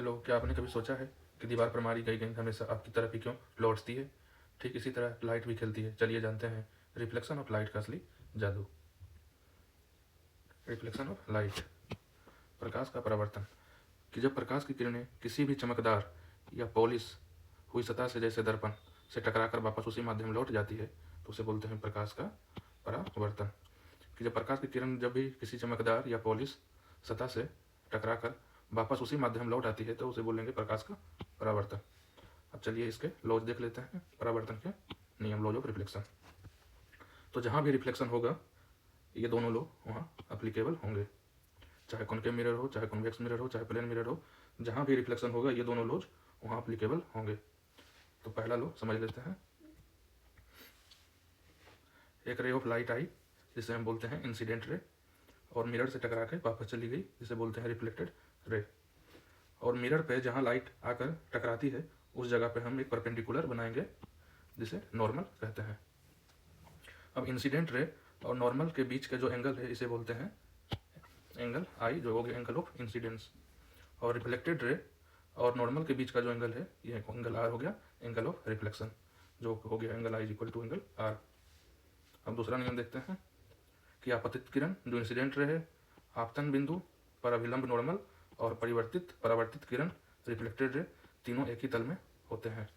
Hello, क्या आपने कभी सोचा है कि दीवार पर मारी गई गेंद हमेशा आपकी तरफ ही क्यों लौटती है? ठीक इसी तरह लाइट भी खेलती है। चलिए जानते हैं रिफ्लेक्शन ऑफ लाइट का असली जादू। रिफ्लेक्शन ऑफ लाइट, प्रकाश का परावर्तन। कि जब प्रकाश की किरणें किसी भी चमकदार या पॉलिश हुई सतह से जैसे दर्पण से टकराकर वापस उसी माध्यम लौट जाती है तो उसे बोलते हैं प्रकाश का परावर्तन। कि जब प्रकाश की किरण जब भी किसी चमकदार या पॉलिश सतह से टकराकर वापस उसी माध्यम लौट आती है तो उसे बोलेंगे प्रकाश का परावर्तन। अब चलिए इसके लॉज देख लेते हैं, परावर्तन के नियम, लॉज ऑफ रिफ्लेक्शन। तो जहाँ भी रिफ्लेक्शन होगा ये दोनों लॉ वहाँ अप्लीकेबल होंगे, चाहे कॉनकेव मिरर हो, चाहे कॉन्वेक्स मिरर हो, चाहे प्लेन मिरर हो। जहाँ भी रिफ्लेक्शन होगा ये दोनों लॉज वहाँ अप्लीकेबल होंगे। तो पहला लॉ समझ लेते हैं। एक रे ऑफ लाइट आई जिसे हम बोलते हैं इंसिडेंट रे, और मिरर से टकरा के वापस चली गई जिसे बोलते हैं रिफ्लेक्टेड रे। और मिरर पे जहाँ लाइट आकर टकराती है उस जगह पे हम एक परपेंडिकुलर बनाएंगे जिसे नॉर्मल कहते हैं। अब इंसिडेंट रे और नॉर्मल के बीच का जो एंगल है इसे बोलते हैं एंगल आई, जो हो गया एंगल ऑफ इंसिडेंस। और रिफ्लेक्टेड रे और नॉर्मल के बीच का जो एंगल है ये एंगल आर हो गया एंगल ऑफ रिफ्लेक्शन, जो हो गया angle I is equal to angle R. अब दूसरा नियम देखते हैं कि आपतित किरण जो इंसिडेंट रे है, आपतन बिंदु पर अभिलंब नॉर्मल और परावर्तित किरण रिफ्लेक्टेड रे तीनों एक ही तल में होते हैं।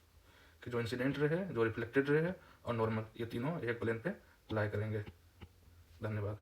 कि जो इंसिडेंट रे है, जो रिफ्लेक्टेड रे है और नॉर्मल, ये तीनों एक प्लेन पे लाई करेंगे। धन्यवाद।